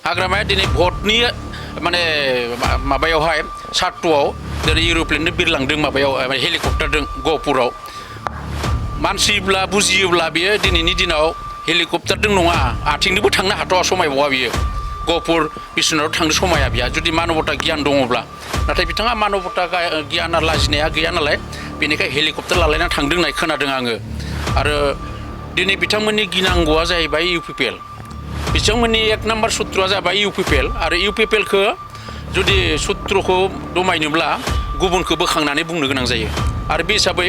हाग्रामाया दिनै भटनि माने माबायावहाय सार्टआव दिनै एर'प्लेनजों बिरलांदों माबायाव हेलिकप्टारजों गहपुराव मानसिब्ला बुजियोब्ला बियो दिनैनि दिनाव हेलिकप्टारजों नङा आथिंजोंबो थांनो हाथ'वा समायबावा बियो गहपुर बिश्वनाथाव थांनो समाया बिहा जुदि मानबता गियान दङब्ला नाथाय बिथाङा मानबता गियान लाजिनाया गैया नालाय बेनिखाय हेलिकप्टार लालायना थांदों होननाय खोनादों आङो आरो दिनै बिथांमोननि गिनांगौआ जाहैबाय इउपिपिएल बिथांमोननि एक नाम्बार सुत्रआ जाबाय इउपिपिएल आरो इउपिपिएलखौ जुदि सुत्रखौ दमायनोब्ला गुबुनखौ बोखांनानै बुंनो गोनां जायो आरो बे हिसाबै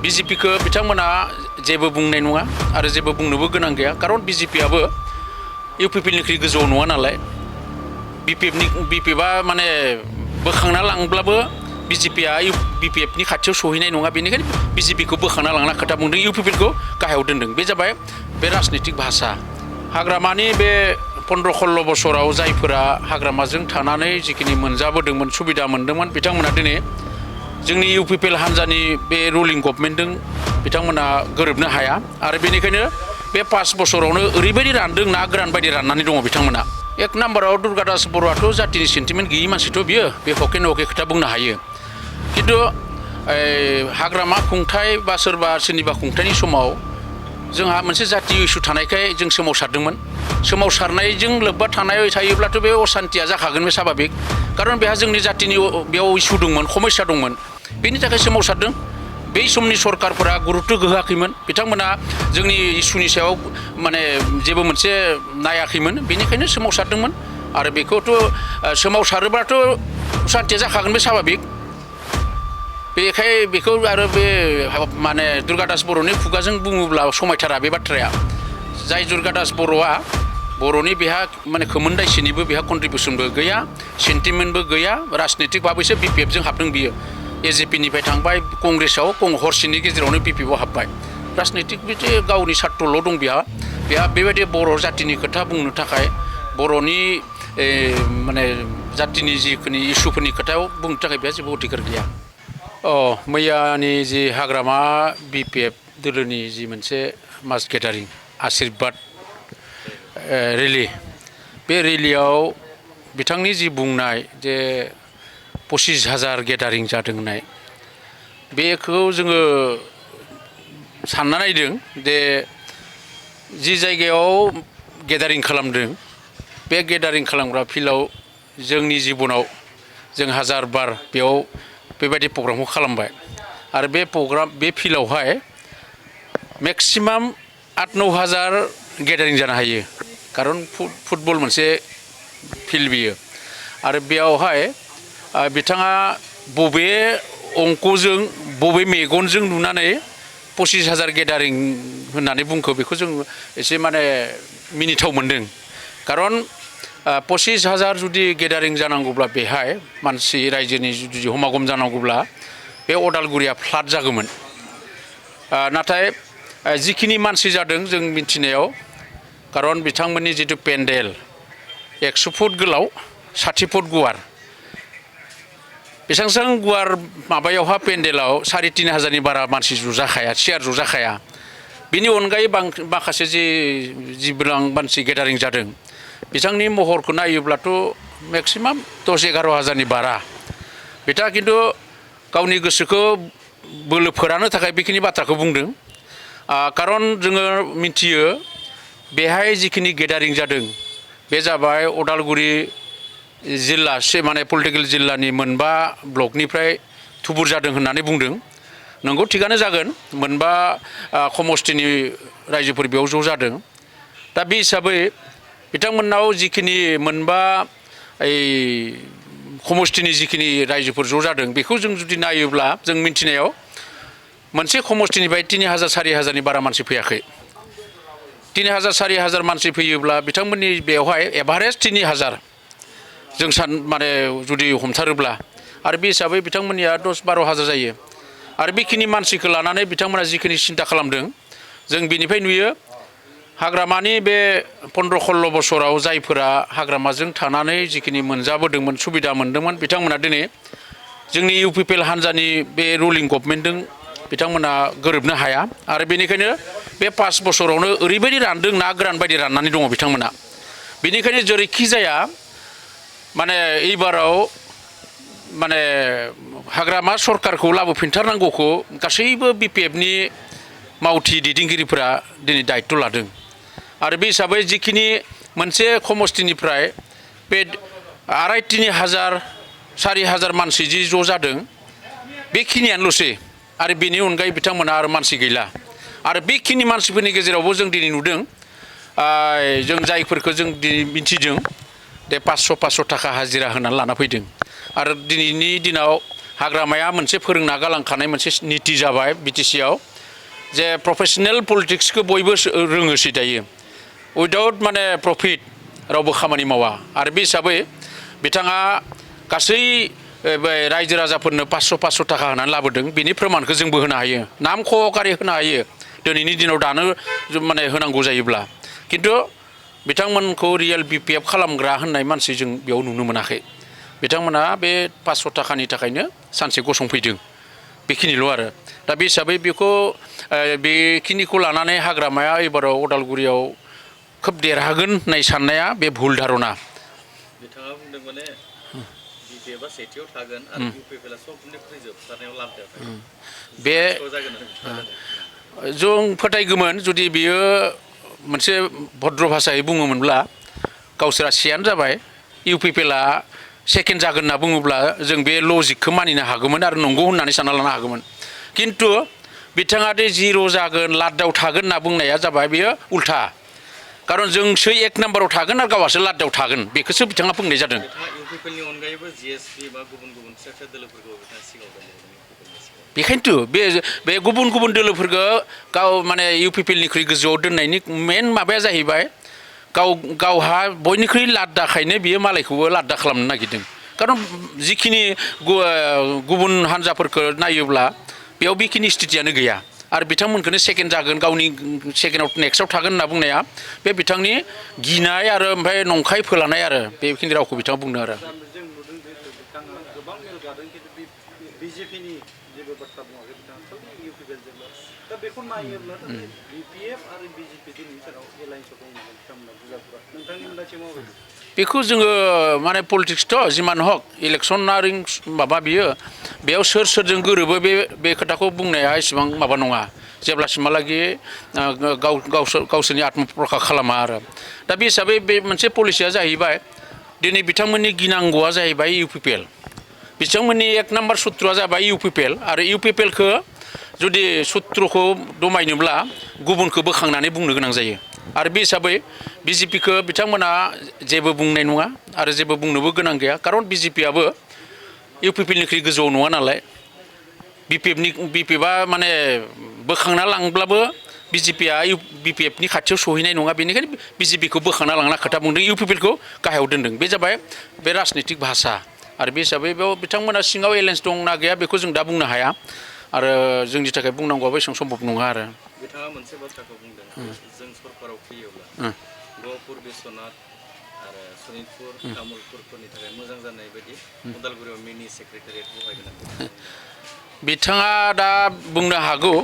बिजेपिखौ बिथांमोना जेबो बुंनाय नङा आरो जेबो बुंनोबो गोनां गैया खारन बिजेपिआबो इउपिपिएलनिख्रुइ गोजौआव नङा नालाय बिपिएफआ माने बोखांना लांब्लाबो बिजेपिआ बिपिएफनि खाथियाव सहैनाय नङा बेनिखायनो बिजेपिखौ बोखांना लांना खोथा बुंदों इउपिपिएलखौ गाहायाव दोनदों बे जाबाय बे राजनितिक भाषा हाग्रामानि बे 15-16 बोसोराव जायफोरा हाग्रामाजों थानानै जिखिनि मोनजाबोदोंमोन सुबिदा मोन्दोंमोन बिथांमोना दिनै जोंनि इउपिपिएल हान्जानि बे रुलिं गभर्नमेन्टजों बिथांमोना गोरोबनो हाया आरो बेनिखायनो बे 5 बोसोरावनो ओरैबायदि रानदों ना गोरान बायदि राननानै दङ बिथांमोना एक नाम्बाराव दुर्गादास बर'आथ' जातिनि सेन्टिमेन्ट गैयि मानसिथ' बियो बे हके नके खोथा बुंनो हायो खिन्थु हाग्रामा खुंथाय बा सोरनिबा खुंथायनि समाव जोंहा मोनसे जाति इसु थानायखाय जों सोमावसारदोंमोन सोमावसारनायजों लोब्बा थायोब्लाथ' बे असान्तिया जाखागोन बे स्वाभाबिक खारन बेहा जोंनि जातिनि बेयाव इसु दंमोन समस्या दंमोन बेनि थाखाय सोमावसारदों बै समनि सरकारफोरा गुरुत्व होआखैमोन बिथांमोना जोंनि इसुनि सायाव माने जेबो मोनसे नायाखैमोन बेनिखायनो सोमावसारदोंमोन आरो बेखौथ' सोमावसारोब्लाथ' असान्तिया जाखागोन बे स्वाभाबिक बेखाय बेखौ आरो बे माने दुर्गादास बर'नि खुगाजों बुङोब्ला समायथारा बे बाथ्राया जाय दुर्गादास बर'आ बर'नि बेहा माने खोमोनदायसिनिबो बेहा कन्ट्रिबिउसनबो गैया सेन्टिमेन्टबो गैया राजनितिक भाबैसो बिपिएफजों हाबदों बियो एजेपिनिफ्राय थांबाय कंग्रेसआव हरसेनि गेजेरावनो बिपिएफआव हाबबाय राजनितिक बिदि गावनि सार्टल' दं बेहा बेबायदि बर' जातिनि खोथा बुंनो थाखाय बर'नि माने जातिनि जिखिनि इसुफोरनि खोथायाव बुंनो थाखाय बेहा जेबो अधिकार गैया मैयानि जि हाग्रामा बिपिएफ दोलोनि जि मोनसे मास गेदारिं आशिर्बाद रेलि बे रेलियाव बिथांनि जि बुंनाय जे 25,000 गेदारिं जादों होननाय बेखौ जोङो सानना नायदों जे जि जायगायाव गेदारिं खालामदों बे गेदारिं खालामग्रा फिल्डआव जोंनि जिबनाव जों 1000 बार बेयाव बेबायदि प्रग्रामखौ खालामबाय आरो बे फिल्डआवहाय मेक्सिमाम 8-9 हाजार गेदारिं जानो हायो खारन फुटबल मोनसे फिल्ड बियो आरो बेयावहाय बिथाङा बबे अंकजों बबे मेगनजों नुनानै 25,000 गेदारिं होननानै बुंखो बेखौ जों एसे माने मिनिथाव मोनदों खारन 25,000 जुदि गेदारिं जानांगौब्ला बेहाय मानसि रायजोनि जुदि हमागम जानांगौब्ला बे अदालगुरिया फ्लाट जागौमोन नाथाय जिखिनि मानसि जादों जों मिथिनायाव खारन बिथांमोननि जिथु पेन्डेल 100 फुट गोलाव 60 फुट गुवार बेसेबां गुवार माबायावहा पेन्डेलाव 3,500 बारा मानसि ज'जाखाया सियार ज'जाखाया बिनि अनगायै माखासे जिबिरां मानसि गेदारिं जादों बिथांनि महरखौ नायोब्लाथ' मेक्सिमाम 10-11 हाजारनि बारा बिथाङा खिन्थु गावनि गोसोखौ बोलो फोरानो थाखाय बेखिनि बाथ्राखौ बुंदों खारन जोङो मिथियो बेहाय जिखिनि गेदारिं जादों बे जाबाय अदालगुरि जिल्ला माने पलिटिकेल जिल्लानि 5 ब्लकनिफ्राय थुबुर जादों होननानै बुंदों नंगौ थिगानो जागोन 5 समष्टिनि रायजोफोर बेयाव ज' जादों दा बे हिसाबै बिथांमोननाव जिखिनि 5 समष्टिनि जिखिनि रायजोफोर ज' जादों बेखौ जों जुदि नायोब्ला जों मिथिनायाव मोनसे समष्टिनिफ्राय 3,000-4,000नि बारा मानसि फैयाखै 3,000-4,000 मानसि फैयोब्ला बिथांमोननि बेवहाय एभारेज 3,000 जों माने जुदि हमथारोब्ला आरो बे हिसाबै बिथांमोननिया 10-12 हाजार जायो आरो बेखिनि मानसिखौ लानानै बिथांमोना जिखिनि सिन्था खालामदों जों बेनिफ्राय नुयो हाग्रामानि बे 15-16 बोसोराव जायफोरा हाग्रामाजों थानानै जिखिनि मोनजाबोदोंमोन सुबिदा मोन्दोंमोन बिथांमोना दिनै जोंनि इउपिपिएल हान्जानि बे रुलिं गभर्नमेन्टजों बिथांमोना गोरोबनो हाया आरो बेनिखायनो बे 5 बोसोरावनो ओरैबायदि रानदों ना गोरान बायदि राननानै दङ बिथांमोना बेनिखायनो जेरैखि जाया माने एबाराव माने हाग्रामा सरकारखौ लाबोफिनथारनांगौखौ गासैबो बिपिएफनि मावथि दैदेनगिरिफोरा दिनै दायित्व लादों आरो बे हिसाबै जिखिनि मोनसे समष्टिनिफ्राय बे 2,500 4,000 मानसि जि ज' जादों बेखिनियानोल'सै आरो बेनि अनगायै बिथांमोना आरो मानसि गैला आरो बेखिनि मानसिफोरनि गेजेरावबो जों दिनै नुदों जों जायफोरखौ जों दिनै मिथिदों दे 500 थाखा हाजिरा होनानै लाना फैदों आरो दिनैनि दिनाव हाग्रामाया मोनसे फोरोंना गालांखानाय मोनसे नीति जाबाय बिटिसिआव जे प्रफेशनेल पलिटिक्सखौ बयबो रोङोसै दायो उइदाउट माने प्रफिट रावबो खामानि मावा आरो बे हिसाबै बिथाङा गासै रायजो राजाफोरनो 500 थाखा होनानै लाबोदों बेनि फोरमानखौ जोंबो होनो हायो नाम खहकारि होनो हायो दिनैनि दिनाव दानो माने होनांगौ जायोब्ला खिन्थु बिथांमोनखौ रियेल बिपिएफ खालामग्रा होननाय मानसि जों बेयाव नुनो मोनाखै बिथांमोना बे 500 थाखानि थाखायनो सानसे गसंफैदों बेखिनिल' आरो दा बे हिसाबै बेखौ बेखिनिखौ लानानै हाग्रामाया एबाराव उदालगुरियाव खोब देरहागोन होननाय साननाया बे भुल धारना बिथाङा बुंदों माने बिपिएफआ सेथियाव थागोन आरो इउपिपिएलआ सबनिख्रुइ जोबथारनायाव लाबोदों बे जों फोथायगौमोन जुदि बियो मोनसे भद्र भाषायै बुङोमोनब्ला गावसोरा सेयानो जाबाय इउपिपिएलआ सेकेन्ड जागोन होनना बुङोब्ला जों बे लजिकखौ मानिनो हागौमोन आरो नंगौ होननानै सानना लानो हागौमोन खिन्थु बिथाङा दे 0 जागोन लादाव थागोन होनना बुंनाया जाबाय बेयो उल्था खारन जोंसो 1 नाम्बाराव थागोन आरो गावहासो लादाव थागोन बेखौसो बिथाङा बुंनाय जादों इउपिपिएलनि अनगायैबो जिएसपि बा गुबुन गुबुन फिसा फिसा दोलोफोरखौ बिथाङा सिगाङाव बेखायनोथ' बे गुबुन गुबुन दोलोफोरखौ गाव माने इउपिपिएलनिख्रुइ गोजौआव दोननायनि मेन माबाया जाहैबाय गावहा बयनिख्रुइ लाद्दाखायनो बियो मालायखौबो लाद्दा खालामनो नागिरदों खारन जिखिनि गुबुन हान्जाफोरखौ नायोब्ला बेयाव बेखिनि स्थितियानो गैया आरो बिथांमोनखौनो सेकेन्ड जागोन गावनि सेकेन्डआव नेक्स्टआव थागोन होनना बुंनाया बे बिथांनि गिनाय आरो ओमफ्राय नंखाय फोलानाय आरो बेखिनि रावखौ बिथाङा बुंदों आरो बिजेपिनि जेबो बाथ्रा बुङाखै बिथाङा खालि इउपिपिएलजोंल' दा बेखौ नायोब्ला बिपिएफ आरो बिजेपि दिनैनि सानाव एलायन्सआव दङ बिथांमोना बुरजाफोरा नोंथांनि मोनदांथियाव माबायदि बेखौ जोङो माने पलिटिक्सथ' जिमान हक इलेक्सनारिं माबा बियो बेयाव सोरजों गोरोबो बे खोथाखौ बुंनाया एसेबां माबा नङा जेब्लासिमहालागि गावसोरनि आत्मप्रखा खालामा आरो दा बे हिसाबै बे मोनसे पलिसिया जाहैबाय दिनै बिथांमोननि गिनांगौआ जाहैबाय इउपिपिएल बिथांमोननि 1 नाम्बार सुत्रुआ जाबाय इउपिपिएल आरो इउपिपिएलखौ जुदि सुत्रुखौ दमायनोब्ला गुबुनखौ बोखांनानै बुंनो गोनां जायो आरो बे हिसाबै बिजेपिखौ बिथांमोना जेबो बुंनाय नङा आरो जेबो बुंनोबो गोनां गैया खारन बिजेपिआबो इउपिपिएलनिख्रुइ गोजौआव नङा नालाय बिपिएफआ माने बोखांना लांब्लाबो बिजेपिआ बिपिएफनि खाथियाव सहैनाय नङा बेनिखायनो बिजेपिखौ बोखांना लांना खोथा बुंदों इउपिपिएलखौ गाहायाव दोनदों बे जाबाय बे राजनितिक भाषा आरो बे हिसाबै बेयाव बिथांमोना सिङाव एलायन्स दं ना गैया बेखौ जों दा बुंनो हाया आरो जोंनि थाखाय बुंनांगौआबो एसेबां सम्भब नङा आरो बिथाङा मोनसे बाथ्राखौ बुंदों जों सरकाराव फैयोब्ला गहपुर बिश्वनाथ आरो सनितपुर तामुलपुरफोरनि थाखाय मोजां जानाय बायदि उदालगुरियाव मिनि सेक्रेटारियेट बहायगोन बिथाङा दा बुंनो हागौ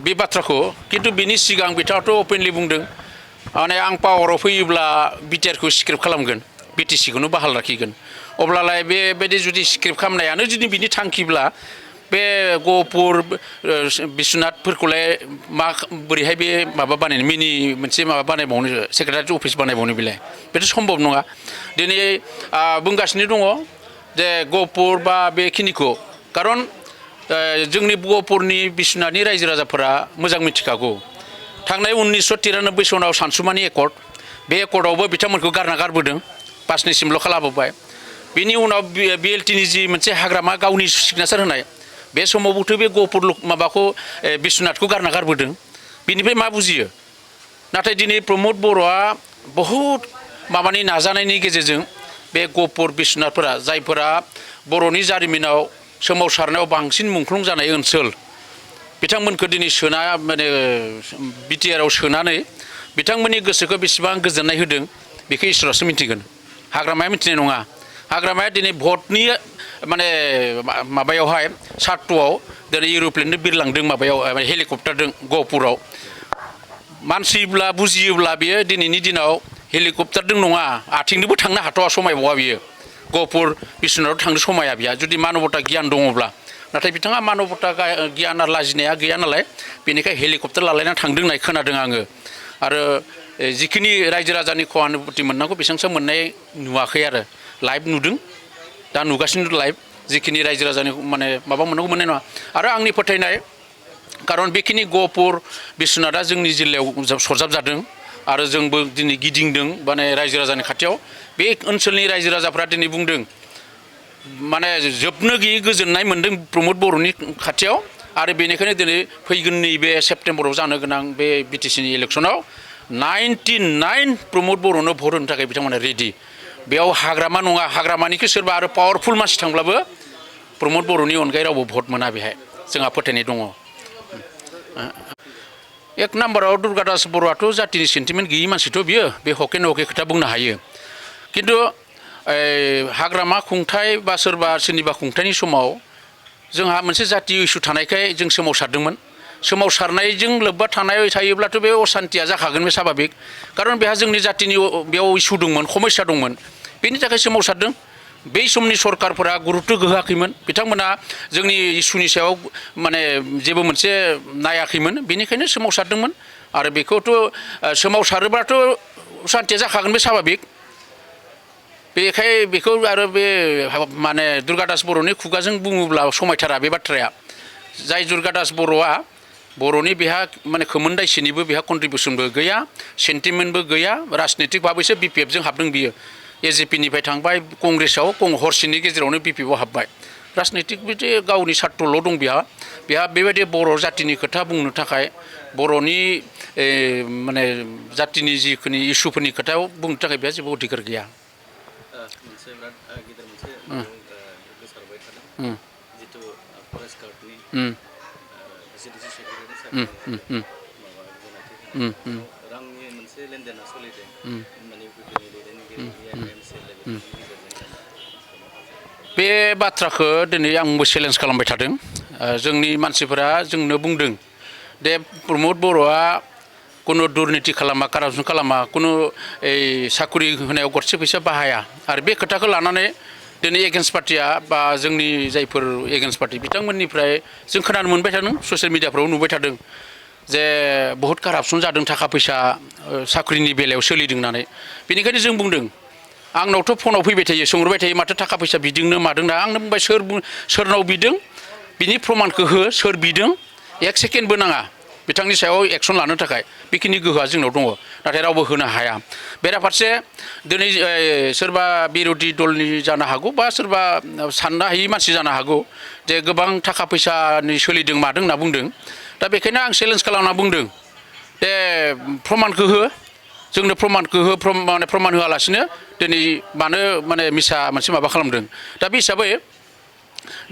बे बाथ्राखौ खिन्थु बिनि सिगां बिथाङाथ' अपेनलि बुंदों माने आं पावाराव फैयोब्ला बिटिआरखौ स्क्रिप्ट खालामगोन बिटिसिखौनो बाहाल लाखिगोन अब्लालाय बेबायदि जुदि स्क्रिप्ट खालामनायानो जुदि बिनि थांखिब्ला बे गहपुर बिश्वनाथफोरखौलाय बोरैहाय बे माबा बानायनो मिनि मोनसे माबा बानायबावनो सेक्रेटारियेट अफिस बानायबावनो बेथ' सम्भब नङा दिनै बुंगासिनो दङ जे गहपुर बा बेखिनिखौ खारन जोंनि गहपुरनि बिश्वनाथनि रायजो राजाफोरा मोजां मिथिखागौ थांनाय 1993 सनाव सानसुमानि एकर्ड बे एकर्डआवबो बिथांमोनखौ गारना गारबोदों 5निसिमल' खालामबोबाय बिनि उनाव बिएलटिनि जि मोनसे हाग्रामा गावनि सिगनेचार होनाय बे समावबोथ' बे गहपुर माबाखौ बिश्वनाथखौ गारना गारबोदों बिनिफ्राय मा बुजियो नाथाय दिनै प्रमद बर'आ बहुद माबानि नाजानायनि गेजेरजों बे गहपुर बिश्वनाथफोरा जायफोरा बर'नि जारिमिनाव सोमावसारनायाव बांसिन मुंख्लं जानाय ओनसोल बिथांमोनखौ दिनै सोना माने बिटिआरआव सोनानै बिथांमोननि गोसोखौ बेसेबां गोजोननाय होदों बेखौ इसोरासो मिथिगोन हाग्रामाया मिथिनाय नङा हाग्रामाया दिनै भटनि माने माबायावहाय सार्टआव दिनै एर'प्लेनजों बिरलांदों माबायाव हेलिकप्टारजों गहपुराव मानसिब्ला बुजियोब्ला बियो दिनैनि दिनाव हेलिकप्टारजों नङा आथिंजोंबो थांनो हाथ'वा समायबावा बियो गहपुर बिश्वनाथाव थांनो समाया बिहा जुदि मानबता गियान दङब्ला नाथाय बिथाङा मानबता गियान आरो लाजिनाया गैया नालाय बेनिखाय हेलिकप्टार लालायना थांदों होननाय खोनादों आङो आरो जिखिनि रायजो राजानि सहानुभुति मोननांगौ बेसेबांसो मोननाय नुवाखै आरो लाइभ नुदों दा नुगासिनो लाइभ जिखिनि रायजो राजानि माने माबा मोननांगौ मोननाय नङा आरो आंनि फोथायनाय खारन बेखिनि गहपुर बिश्वनाथआ जोंनि जिल्लायाव सरजाब जादों आरो जोंबो दिनै गिदिंदों माने रायजो राजानि खाथियाव बे ओनसोलनि रायजो राजाफ्रा दिनै बुंदों माने जोबनो गैयै गोजोननाय मोन्दों प्रमद बर'नि खाथियाव आरो बेनिखायनो दिनै फैगोन नैबे सेप्तेम्बराव जानो गोनां बे बिटिसिनि इलेक्सनाव 99 प्रमद बर'नो भट होनो थाखाय बिथांमोना रेडि बेयाव हाग्रामा नङा हाग्रामानिखौ सोरबा आरो पावारफुल मानसि थांब्लाबो प्रमद बर'नि अनगायै रावबो भट मोना बेहाय जोंहा फोथायनाय दङ एक नाम्बाराव दुर्गादास बर'आथ' जातिनि सेन्टिमेन्ट गैयि मानसिथ' बियो बे हके नके खोथा बुंनो हायो खिन्थु हाग्रामा खुंथाय बा सोरबा सोरनिबा खुंथायनि समाव जोंहा मोनसे जाति इसु थानायखाय जों सोमावसारदोंमोन सोमावसारनायजों लोब्बा थानाय थायोब्लाथ' बे असान्तिया जाखागोन बे स्वाभाबिक खारन बेहा जोंनि जातिनि बेयाव इसु दंमोन समस्या दंमोन बेनि थाखाय सोमावसारदों बै समनि सरकारफोरा गुरुत्व होआखैमोन बिथांमोना जोंनि इसुनि सायाव माने जेबो मोनसे नायाखैमोन बेनिखायनो सोमावसारदोंमोन आरो बेखौथ' सोमावसारोब्लाथ' असान्तिया जाखागोन बे स्वाभाबिक बेखाय बेखौ आरो बे माने दुर्गादास बर'नि खुगाजों बुङोब्ला समायथारा बे बाथ्राया जाय दुर्गादास बर'आ बर'नि बेहा माने खोमोनदायसेनिबो बेहा कन्ट्रिबिउसनबो गैया सेन्टिमेन्टबो गैया राजनितिक भाबैसो बिपिएफजों हाबदों बियो एजिपिनिफ्राय थांबाय कंग्रेसआव हरसेनि गेजेरावनो बिपिएफआव हाबबाय राजनितिक बिदि गावनि सार्थल' दं बेहा बेबायदि बर' जातिनि खोथा बुंनो थाखाय बर'नि माने जातिनि जिखिनि इसुफोरनि खोथायाव बुंनो थाखाय बेहा जेबो अधिकार गैया मोनसे बिराद गिदिर मोनसे गोसारबाय थादों जिथु फरेस्ट गार्डनि जिडिसि सेक्रेटारि माबा रांनि मोनसे लेनदेना सोलिदों माने बे बाथ्राखौ दिनै आंबो चेलेन्ज खालामबाय थादों जोंनि मानसिफोरा जोंनो बुंदों दे प्रमद बर'आ कुनु दुर्निति खालामा कारापसन खालामा कुनु साखरि होनायाव गरसे फैसा बाहाया आरो बे खोथाखौ लानानै दिनै एगेन्स्ट पार्टिया बा जोंनि जायफोर एगेन्स्ट पार्टि बिथांमोननिफ्राय जों खोनानो मोनबाय थादों ससियेल मिडियाफ्राव नुबाय थादों जे बहुत कारापसन जादों थाखा फैसा साख्रिनि बेलायाव सोलिदों होननानै बेनिखायनो जों बुंदों आंनावथ' फनाव फैबाय थायो सोंहरबाय थायो माथो थाखा फैसा बिदोंनो मादों ना आंनो बुंबाय सोरनाव बिदों बिनि प्रमानखौ हो सोर बिदों एक सेकेन्डबो नाङा बिथांनि सायाव एक्सन लानो थाखाय बेखिनि गोहोआ जोंनाव दङ नाथाय रावबो होनो हाया बेराफारसे दिनै सोरबा बिर'धि दलनि जानो हागौ बा सोरबा साननो हायि मानसि जानो हागौ जे गोबां थाखा फैसानि सोलिदों मादों होनना बुंदों दा बेखायनो आं चेलेन्ज खालामना बुंदों दे प्रमानखौ हो जोंनो प्रमानखौ हो माने प्रमान होआलासिनो दिनै मानो माने मिसा मोनसे माबा खालामदों दा बे हिसाबै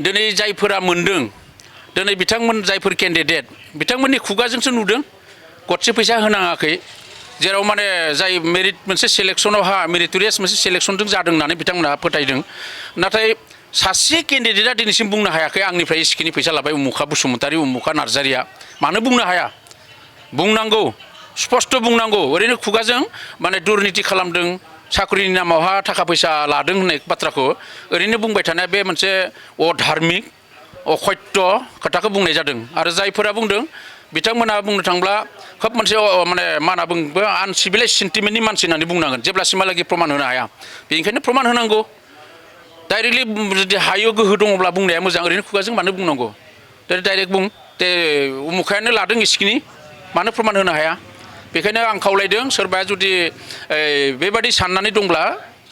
दिनै जायफोरा मोनदों दिनै बिथांमोन जायफोर केन्डिडेट बिथांमोननि खुगाजोंसो नुदों गरसे फैसा होनाङाखै जेराव माने जाय मेरिट मोनसे सेलेक्सनावहा मेरिटरियास मोनसे सेलेक्सनजों जादों होननानै बिथांमोना फोथायदों नाथाय सासे केन्डिडेटआ दिनैसिम बुंनो हायाखै आंनिफ्राय एसेखिनि फैसा लाबाय उमुखा बसुमतारी उमुखा नार्जारिया मानो बुंनो हाया बुंनांगौ स्पष्ट बुंनांगौ ओरैनो खुगाजों माने दुर्निति खालामदों साख्रिनि नामावहा थाखा फैसा लादों होननाय बाथ्राखौ ओरैनो बुंबाय थानाया बे मोनसे अधार्मिक अखत्य खोथाखौ बुंनाय जादों आरो जायफोरा बुंदों बिथांमोना बुंनो थांब्ला खोब मोनसे माने मा होनना बुङो आनसिभिलाइज सेन्टिमेन्टनि मानसि होननानै बुंनांगोन जेब्लासिमहालागै प्रमान होनो हाया बेनिखायनो प्रमान होनांगौ डाइरेक्टलि जुदि हायो गोहो दङब्ला बुंनाया मोजां ओरैनो खुगाजों मानो बुंनांगौ डाइरेक्ट बुं दे उमुखायानो लादों एसेखिनि मानो प्रमान होनो हाया बेखायनो आं खावलायदों सोरबाया जुदि बेबादि साननानै दंब्ला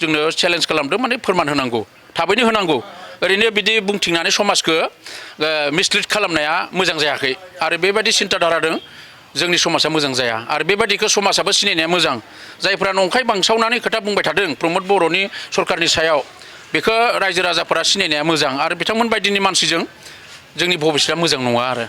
जोंनो चेलेन्ज खालामदों माने फोरमान होनांगौ थाबैनो होनांगौ ओरैनो बिदि बुंथिंनानै समाजखौ मिसलिड खालामनाया मोजां जायाखै आरो बेबायदि सिन्ताधाराजों जोंनि समाजा मोजां जाया आरो बेबायदिखौ समाजाबो सिनायनाया मोजां जायफ्रा नंखाय बांसावनानै खोथा बुंबाय थादों प्रमद बर'नि सरकारनि सायाव बेखौ रायजो राजाफोरा सिनायनाया मोजां आरो बिथांमोन बायदिनि मानसिजों जोंनि भबिसतआ मोजां नङा आरो